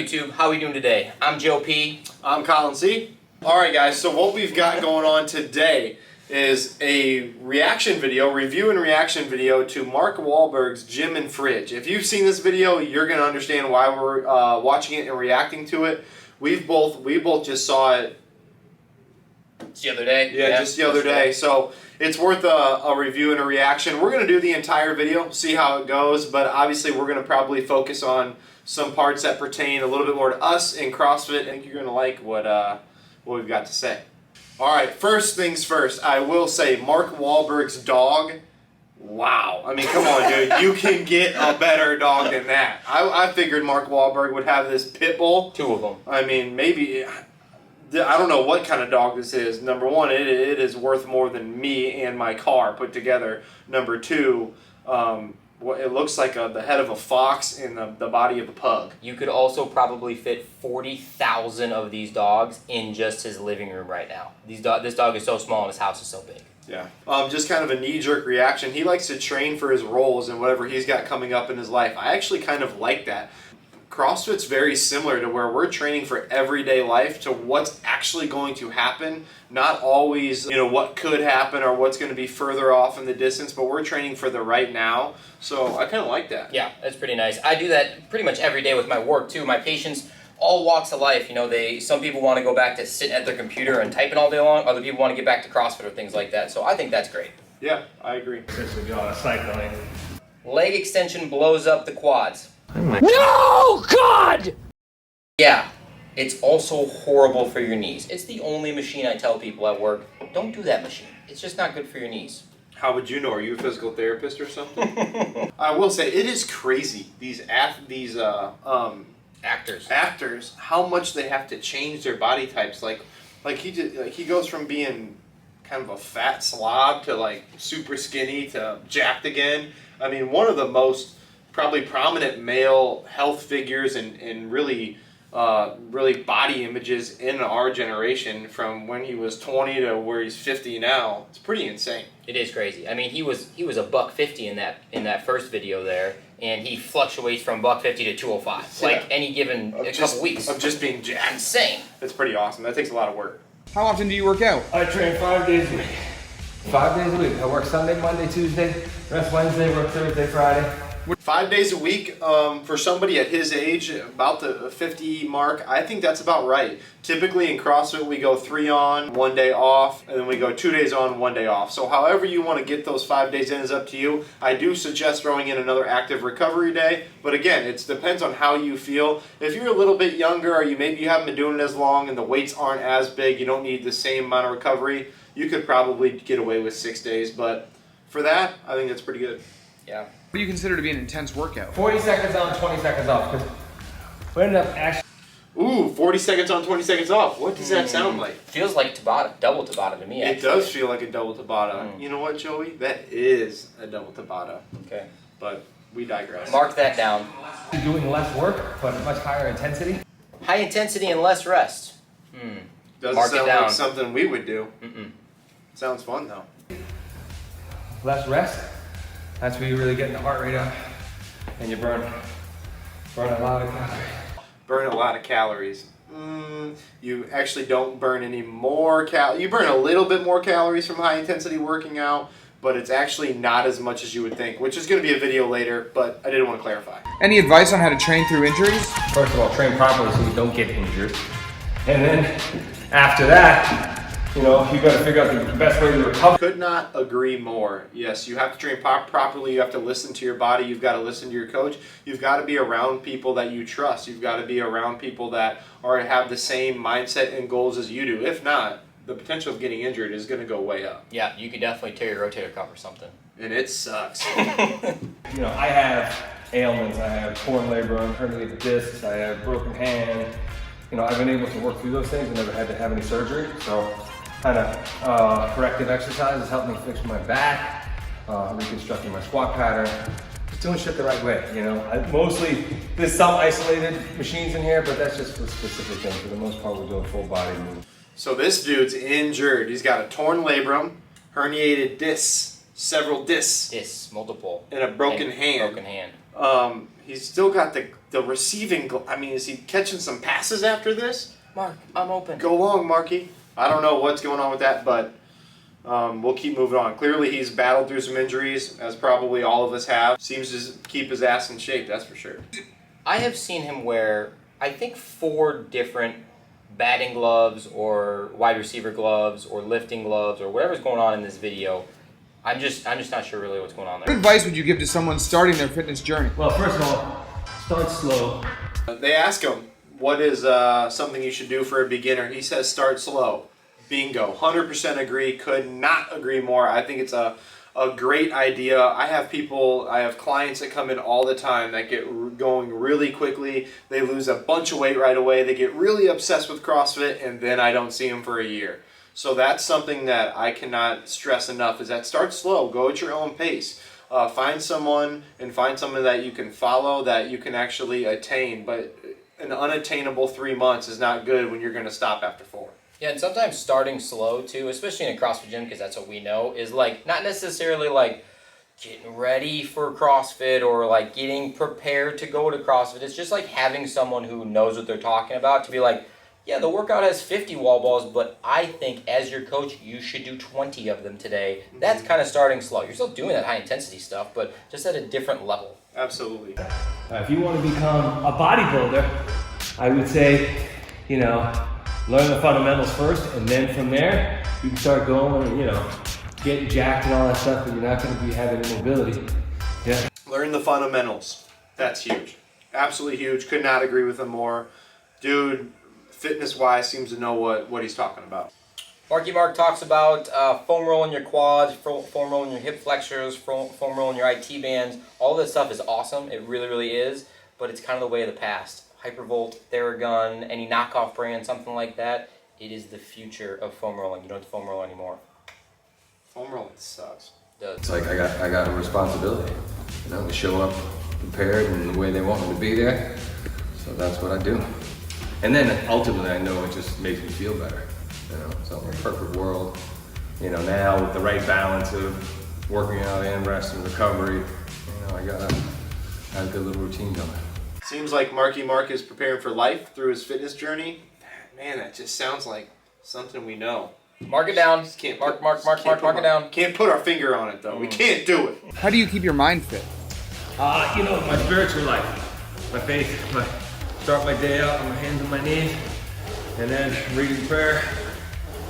YouTube? How are we doing today? I'm Joe P. I'm Colin C. Alright guys, so what we've got going on today is a review and reaction video to Mark Wahlberg's Gym and Fridge. If you've seen this video, you're going to understand why we're watching it and reacting to it. We both just saw it the other day. Yeah, just the other day. So it's worth a review and a reaction. We're going to do the entire video, see how it goes, but obviously we're going to probably focus on some parts that pertain a little bit more to us in CrossFit. I think you're going to like what we've got to say. Alright, first things first, I will say Mark Wahlberg's dog, wow. I mean, come on, dude. You can get a better dog than that. I figured Mark Wahlberg would have this pit bull. Two of them. I mean, maybe, I don't know what kind of dog this is. Number one, it is worth more than me and my car put together. Number two, it looks like the head of a fox in the body of a pug. You could also probably fit 40,000 of these dogs in just his living room right now. This dog is so small and his house is so big. Yeah. Just kind of a knee-jerk reaction. He likes to train for his roles and whatever he's got coming up in his life. I actually kind of like that. CrossFit's very similar to where we're training for everyday life to what's actually going to happen, not always, what could happen or what's going to be further off in the distance, but we're training for the right now. So I kind of like that. Yeah, that's pretty nice. I do that pretty much every day with my work too. My patients, all walks of life, some people want to go back to sitting at their computer and typing all day long. Other people want to get back to CrossFit or things like that. So I think that's great. Yeah, I agree. Since we go on a cycling. Leg extension blows up the quads. No, God! Yeah, it's also horrible for your knees. It's the only machine I tell people at work, don't do that machine. It's just not good for your knees. How would you know? Are you a physical therapist or something? I will say, it is crazy, these actors, how much they have to change their body types. Like he goes from being kind of a fat slob to like super skinny to jacked again. I mean, one of the most probably prominent male health figures and really body images in our generation, from when he was 20 to where he's 50 now. It's pretty insane. It is crazy. I mean, he was $150 in that first video there, and he fluctuates from $150 to 205 like any given couple weeks of just being jacked. Insane. It's pretty awesome. That takes a lot of work. How often do you work out? I train 5 days a week. 5 days a week. I work Sunday, Monday, Tuesday, rest Wednesday, work Thursday, Friday. 5 days a week for somebody at his age, about the 50 mark, I think that's about right. Typically in CrossFit we go 3 on, 1 day off, and then we go 2 days on, 1 day off. So however you want to get those 5 days in is up to you. I do suggest throwing in another active recovery day, but again, it depends on how you feel. If you're a little bit younger, or maybe you haven't been doing it as long and the weights aren't as big, you don't need the same amount of recovery, you could probably get away with 6 days, but for that, I think that's pretty good. Yeah. What do you consider to be an intense workout? 40 seconds on, 20 seconds off. Because we ended up actually. Ooh, 40 seconds on, 20 seconds off. What does that sound like? Feels like Tabata, double Tabata to me, actually. It does feel like a double Tabata. You know what, Joey? That is a double Tabata. Okay. But we digress. Mark that down. Doing less work, but much higher intensity. High intensity and less rest. Doesn't Mark it sound down. like something we would do. Mm-mm. Sounds fun, though. Less rest. That's where you really get the heart rate up, and you burn a lot of calories. Burn a lot of calories. You actually don't burn any more You burn a little bit more calories from high intensity working out, but it's actually not as much as you would think, which is going to be a video later, but I didn't want to clarify. Any advice on how to train through injuries? First of all, train properly so you don't get injured. And then after that, you got to figure out the best way to recover. Could not agree more. Yes, you have to train properly. You have to listen to your body. You've got to listen to your coach. You've got to be around people that you trust. You've got to be around people that have the same mindset and goals as you do. If not, the potential of getting injured is going to go way up. Yeah, you could definitely tear your rotator cuff or something. And it sucks. I have ailments. I have torn labrum, herniated discs. I have broken hand. I've been able to work through those things and never had to have any surgery. So kind of corrective exercises helped me fix my back, reconstructing my squat pattern, just doing shit the right way. Mostly there's some isolated machines in here, but that's just for specific things. For the most part, we're doing full body movement. So this dude's injured. He's got a torn labrum, herniated discs, several discs. Discs, multiple. And a broken hand. Broken hand. He's still got the receiving. I mean, is he catching some passes after this? Mark, I'm open. Go long, Marky. I don't know what's going on with that, but we'll keep moving on. Clearly, he's battled through some injuries, as probably all of us have. Seems to keep his ass in shape, that's for sure. I have seen him wear, I think, 4 different batting gloves or wide receiver gloves or lifting gloves or whatever's going on in this video. I'm just not sure really what's going on What there. advice would you give to someone starting their fitness journey? Well, first of all, start slow. They ask him, what is something you should do for a beginner? He says start slow. Bingo. 100% agree. Could not agree more. I think it's a great idea. I have clients that come in all the time that get going really quickly. They lose a bunch of weight right away. They get really obsessed with CrossFit, and then I don't see them for a year. So that's something that I cannot stress enough, is that start slow. Go at your own pace. Find someone that you can follow, that you can actually attain. But an unattainable 3 months is not good when you're going to stop after 4. Yeah, and sometimes starting slow too, especially in a CrossFit gym, because that's what we know, is like not necessarily like getting ready for CrossFit or like getting prepared to go to CrossFit. It's just like having someone who knows what they're talking about to be like, yeah, the workout has 50 wall balls, but I think as your coach, you should do 20 of them today. That's kind of starting slow. You're still doing that high intensity stuff, but just at a different level. Absolutely. If you want to become a bodybuilder, I would say, learn the fundamentals first, and then from there, you can start going and, getting jacked and all that stuff, but you're not going to be having any mobility. Yeah. Learn the fundamentals. That's huge. Absolutely huge. Could not agree with him more. Dude, fitness-wise, seems to know what he's talking about. Marky Mark talks about foam rolling your quads, foam rolling your hip flexors, foam rolling your IT bands. All this stuff is awesome. It really, really is. But it's kind of the way of the past. Hypervolt, Theragun, any knockoff brand, something like that. It is the future of foam rolling. You don't have to foam roll anymore. Foam rolling sucks. It's like I got a responsibility, to show up prepared in the way they want me to be there. So that's what I do. And then ultimately I know it just makes me feel better. So in a perfect world, now with the right balance of working out and rest and recovery, I gotta have a good little routine going. Seems like Marky Mark is preparing for life through his fitness journey. Man, that just sounds like something we know. Mark it down. Can't Mark it put down. Can't put our finger on it though. We can't do it. How do you keep your mind fit? My spiritual life, my faith, start my day out on my hands and my knees, and then reading prayer,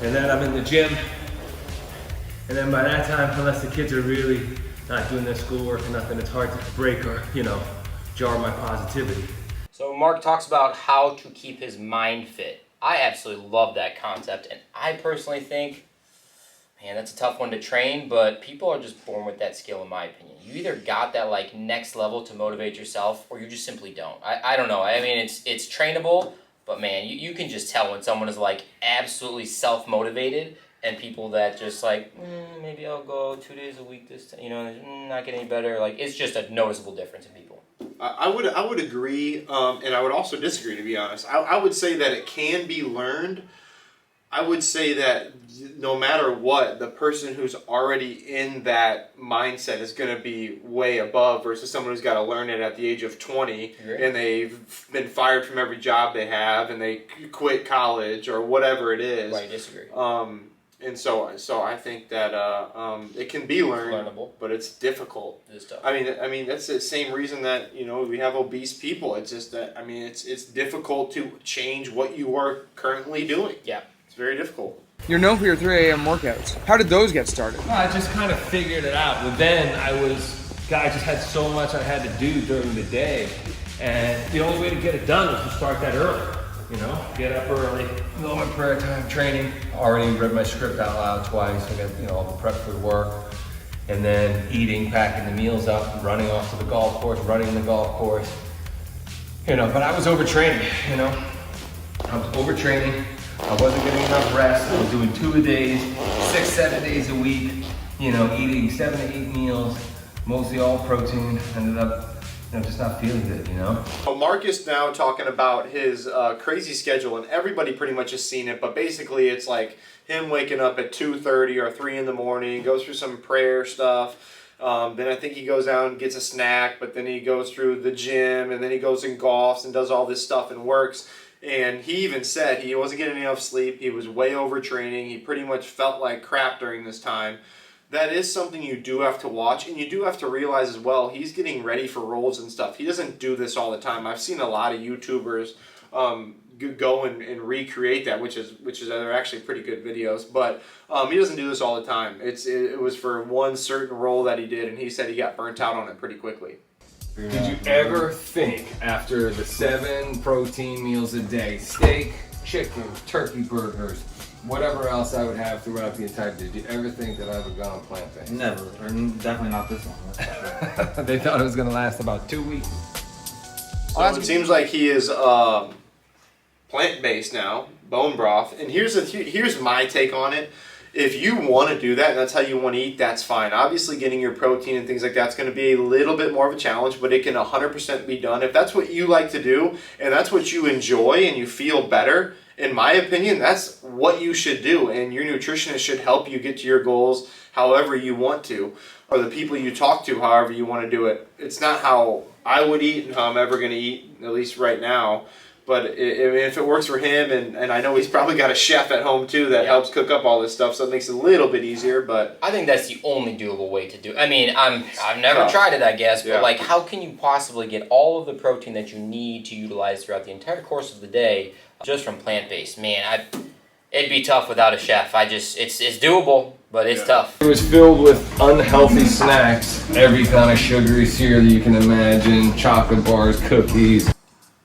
and then I'm in the gym, and then by that time, unless the kids are really not doing their schoolwork or nothing, it's hard to break or, jar my positivity. So Mark talks about how to keep his mind fit. I absolutely love that concept, and I personally think, man, that's a tough one to train, but people are just born with that skill in my opinion. You either got that like next level to motivate yourself, or you just simply don't. I don't know. I mean, it's trainable, but man, you can just tell when someone is like absolutely self-motivated, and people that just like, maybe I'll go 2 days a week this time, not get any better. Like, it's just a noticeable difference in people. I would agree, and I would also disagree, to be honest. I would say that it can be learned. I would say that no matter what, the person who's already in that mindset is going to be way above versus someone who's got to learn it at the age of 20 and they've been fired from every job they have and they quit college or whatever it is. Right, disagree. And so I think that it can be learned, Learnable. but it's difficult. This stuff. I mean that's the same reason that we have obese people. It's just that it's difficult to change what you are currently doing. Yeah. It's very difficult. You're known for your 3 a.m. workouts. How did those get started? I just kind of figured it out, but then I just had so much I had to do during the day, and the only way to get it done was to start that early. Get up early, go my prayer time training. Already read my script out loud twice. I got all the prep for work, and then eating, packing the meals up, running off to the golf course, running the golf course. But I was overtraining. I was overtraining. I wasn't getting enough rest. I was doing 2 a days, 6-7 days a week. Eating 7 to 8 meals, mostly all protein. Ended up just not feeling good, Well, Mark is now talking about his crazy schedule, and everybody pretty much has seen it, but basically it's like him waking up at 2:30 or 3 in the morning, goes through some prayer stuff, Then I think he goes out and gets a snack, but then he goes through the gym, and then he goes and golfs and does all this stuff and works. And he even said he wasn't getting enough sleep. He was way overtraining. He pretty much felt like crap during this time. That is something you do have to watch, and you do have to realize as well, he's getting ready for roles and stuff. He doesn't do this all the time. I've seen a lot of YouTubers go and recreate that, which is they're actually pretty good videos, but he doesn't do this all the time. It was for one certain role that he did, and he said he got burnt out on it pretty quickly. Did you ever think, after the 7 protein meals a day, steak, chicken, turkey burgers, whatever else I would have throughout the entire day, did you ever think that I would go on plant-based? Never, or definitely not this one. That's for sure. They thought it was going to last about 2 weeks. So it seems like he is plant-based now, bone broth. And here's my take on it. If you want to do that and that's how you want to eat, that's fine. Obviously, getting your protein and things like that's going to be a little bit more of a challenge, but it can 100% be done. If that's what you like to do and that's what you enjoy and you feel better, in my opinion, that's what you should do. And your nutritionist should help you get to your goals however you want to, or the people you talk to however you want to do it. It's not how I would eat and how I'm ever going to eat, at least right now. But if it works for him, and I know he's probably got a chef at home too that helps cook up all this stuff, so it makes it a little bit easier. But I think that's the only doable way to do it. I mean, I've never tried it, I guess, but like, how can you possibly get all of the protein that you need to utilize throughout the entire course of the day just from plant-based? Man, it'd be tough without a chef. It's doable, but it's tough. It was filled with unhealthy snacks, every kind of sugary cereal you can imagine, chocolate bars, cookies.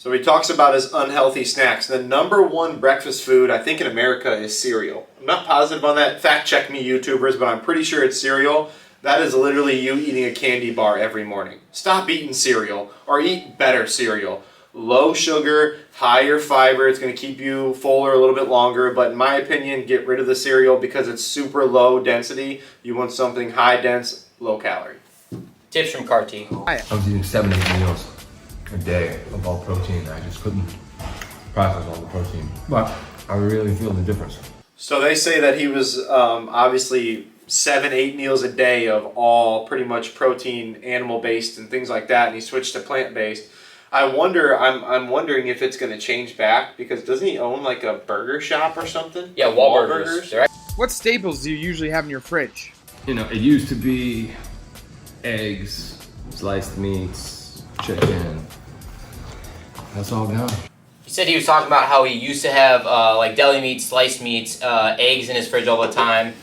So he talks about his unhealthy snacks. The number one breakfast food, I think, in America is cereal. I'm not positive on that. Fact check me, YouTubers, but I'm pretty sure it's cereal. That is literally you eating a candy bar every morning. Stop eating cereal, or eat better cereal. Low sugar, higher fiber. It's going to keep you fuller a little bit longer, but in my opinion, get rid of the cereal because it's super low density. You want something high dense, low calorie. Tips from Carty. I was eating 7-8 meals a day of all protein. I just couldn't process all the protein, but I really feel the difference. So they say that he was obviously 7-8 meals a day of all pretty much protein, animal based and things like that, and he switched to plant based. I'm wondering if it's going to change back, because doesn't he own like a burger shop or something? Yeah, Wahlburgers. What staples do you usually have in your fridge? You know, it used to be eggs, sliced meats, chicken. That's all gone. He said he was talking about how he used to have like deli meats, sliced meats, eggs in his fridge all the time.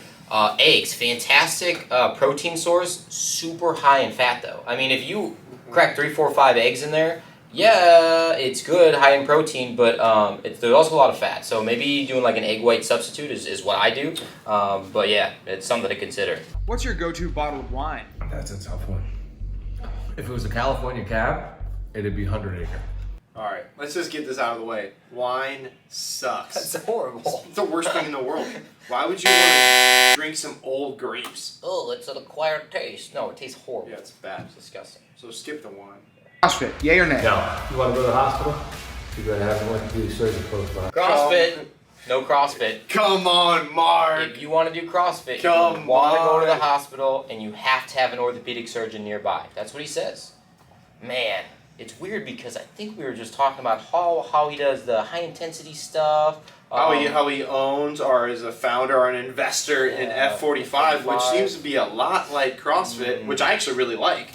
Eggs, fantastic protein source, super high in fat though. I mean, if you crack 3, 4, 5 eggs in there, yeah, it's good, high in protein, but there's also a lot of fat. So maybe doing like an egg white substitute is what I do. But yeah, it's something to consider. What's your go-to bottle of wine? That's a tough one. If it was a California Cab, it'd be 100 Acre. All right, let's just get this out of the way. Wine sucks. That's horrible. It's the worst thing in the world. Why would you want to drink some old grapes? Oh, it's an acquired taste. No, it tastes horrible. Yeah, it's bad. It's disgusting. So skip the wine. CrossFit, yay or nay? No. You want to go to the hospital? You gotta have one to do surgery close by. CrossFit. No CrossFit. Come on, Mark. If you want to do CrossFit, Come you want to go to the on. hospital, and you have to have an orthopedic surgeon nearby. That's what he says. Man, it's weird because I think we were just talking about how he does the high intensity stuff. How he owns or is a founder or an investor in F45, which seems to be a lot like CrossFit, which I actually really like.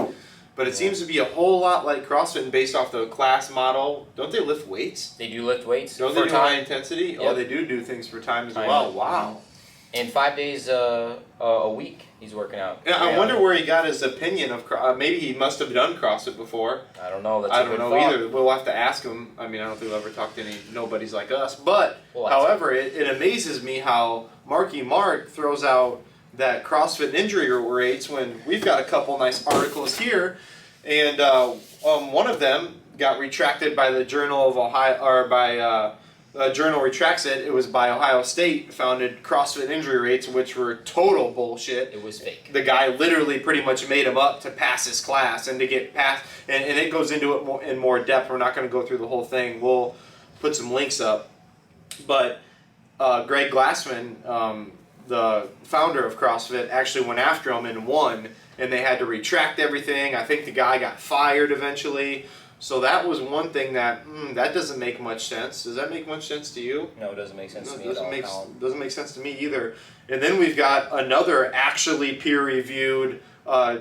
But it seems to be a whole lot like CrossFit and based off the class model. Don't they lift weights? They do lift weights. Don't they do high intensity? Yep. Oh, they do things for time as well. Wow. And 5 days a week, he's working out. Yeah, I wonder where he got his opinion of maybe he must have done CrossFit before. I don't know. That's I a don't good know thought. either. We'll have to ask him. I mean, I don't think we'll ever talk to any nobodies like us. But, We'll ask however, it amazes me how Mark throws out that CrossFit injury rates when we've got a couple nice articles here. And one of them got retracted by the Journal of Ohio, or by Journal retracts it. It was by Ohio State, founded CrossFit injury rates, which were total bullshit. It was fake. The guy literally pretty much made him up to pass his class and to get past, and it goes into it in more depth. We're not going to go through the whole thing. We'll put some links up. But Greg Glassman, the founder of CrossFit, actually went after him and won, and they had to retract everything. I think the guy got fired eventually. So that was one thing that that doesn't make much sense. Does that make much sense to you? No, it doesn't make sense to me It at all. doesn't make sense to me either. And then we've got another actually peer-reviewed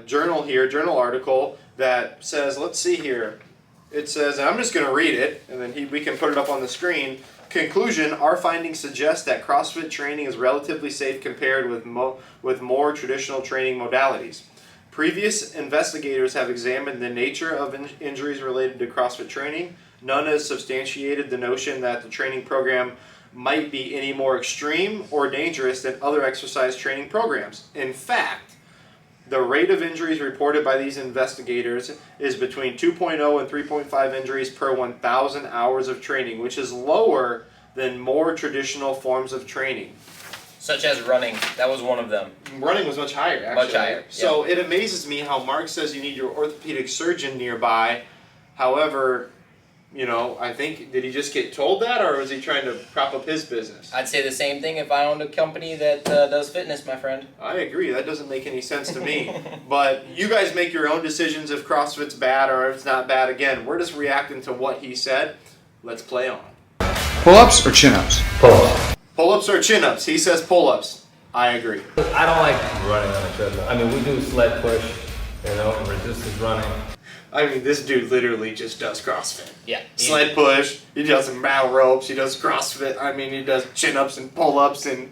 journal article that says, let's see here. It says, and I'm just going to read it, and then we can put it up on the screen. Conclusion: our findings suggest that CrossFit training is relatively safe compared with more traditional training modalities. Previous investigators have examined the nature of injuries related to CrossFit training. None has substantiated the notion that the training program might be any more extreme or dangerous than other exercise training programs. In fact, the rate of injuries reported by these investigators is between 2.0 and 3.5 injuries per 1,000 hours of training, which is lower than more traditional forms of training. Such as running. That was one of them. Running was much higher, actually. Much higher. So it amazes me how Mark says you need your orthopedic surgeon nearby. However, I think, did he just get told that, or was he trying to prop up his business? I'd say the same thing if I owned a company that does fitness, my friend. I agree. That doesn't make any sense to me. But you guys make your own decisions if CrossFit's bad or if it's not bad. Again, we're just reacting to what he said. Let's play on. Pull-ups or chin-ups? Pull-ups. Pull-ups or chin-ups? He says pull-ups. I agree. I don't like running on a treadmill. I mean, we do sled push, resistance running. I mean, this dude literally just does CrossFit. Yeah. Sled push, he does some battle ropes, he does CrossFit, I mean, he does chin-ups and pull-ups and,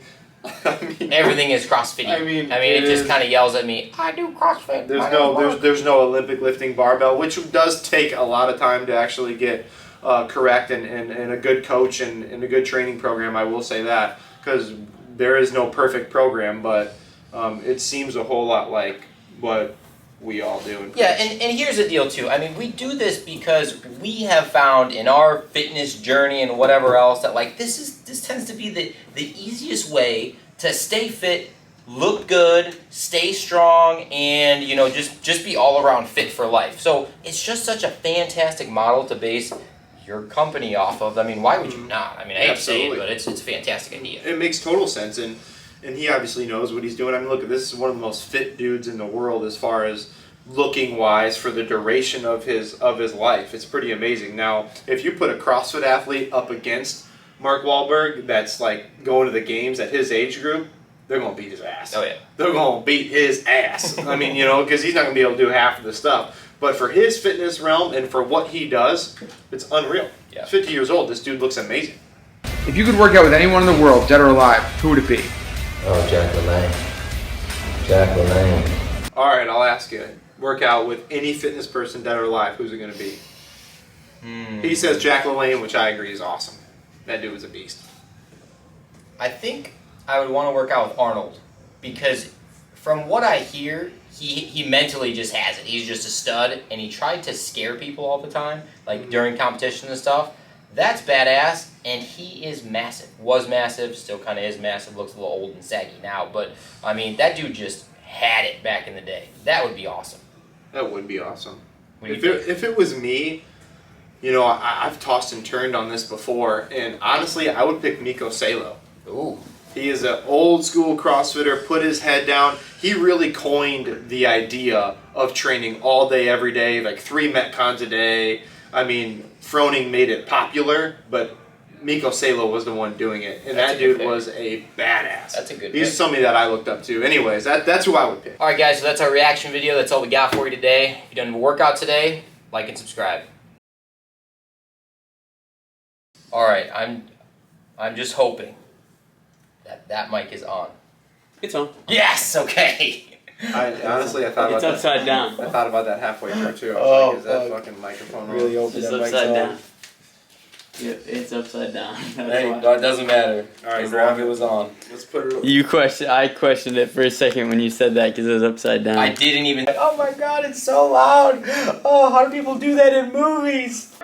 Everything is CrossFit. I mean, it just kind of yells at me, I do CrossFit. There's no Olympic lifting barbell, which does take a lot of time to actually get correct and a good coach and a good training program, I will say that, because there is no perfect program, but it seems a whole lot like what we all do. Yeah, and here's the deal too. I mean, we do this because we have found in our fitness journey and whatever else that this tends to be the easiest way to stay fit, look good, stay strong, and just be all around fit for life. So it's just such a fantastic model to base your company off of. I mean, why would you not? I mean, I hate to say it, but it's a fantastic idea. It makes total sense, and he obviously knows what he's doing. I mean, look, this is one of the most fit dudes in the world as far as looking wise for the duration of his life. It's pretty amazing. Now, if you put a CrossFit athlete up against Mark Wahlberg that's like going to the games at his age group, they're going to beat his ass. Oh, yeah. They're going to beat his ass. I mean, because he's not going to be able to do half of the stuff. But for his fitness realm and for what he does, it's unreal. Yeah. 50 years old, this dude looks amazing. If you could work out with anyone in the world, dead or alive, who would it be? Oh, Jack LaLanne. Jack LaLanne. All right, I'll ask you. Work out with any fitness person, dead or alive, who's it going to be? He says Jack LaLanne, which I agree is awesome. That dude was a beast. I think I would want to work out with Arnold because from what I hear, he mentally just has it. He's just a stud, and he tried to scare people all the time, like during competition and stuff. That's badass, and he is massive. Was massive, still kind of is massive, looks a little old and saggy now, but, I mean, that dude just had it back in the day. That would be awesome. That would be awesome. What do you think? If it was me, I've tossed and turned on this before, and honestly, I would pick Miko Salo. Ooh. He is an old school CrossFitter, put his head down. He really coined the idea of training all day, every day, like 3 Metcons a day. I mean, Froning made it popular, but Miko Salo was the one doing it, and that dude was a badass. That's a good He's pick. somebody that I looked up to. Anyways, that's who I would pick. Alright guys, so that's our reaction video. That's all we got for you today. If you done a workout today, like and subscribe. Alright, I'm just hoping that mic is on. It's on. Yes, okay. I thought about It's upside down. I thought about that halfway through too. I was like, is that fucking microphone Really on? open It's that mic's upside on. down. Yep, it's upside down. That's Hey, why. that doesn't matter. All right, as grab long as it was on. Let's put it. I questioned it for a second when you said that because it was upside down. I didn't even. Oh my god, it's so loud. Oh, how do people do that in movies?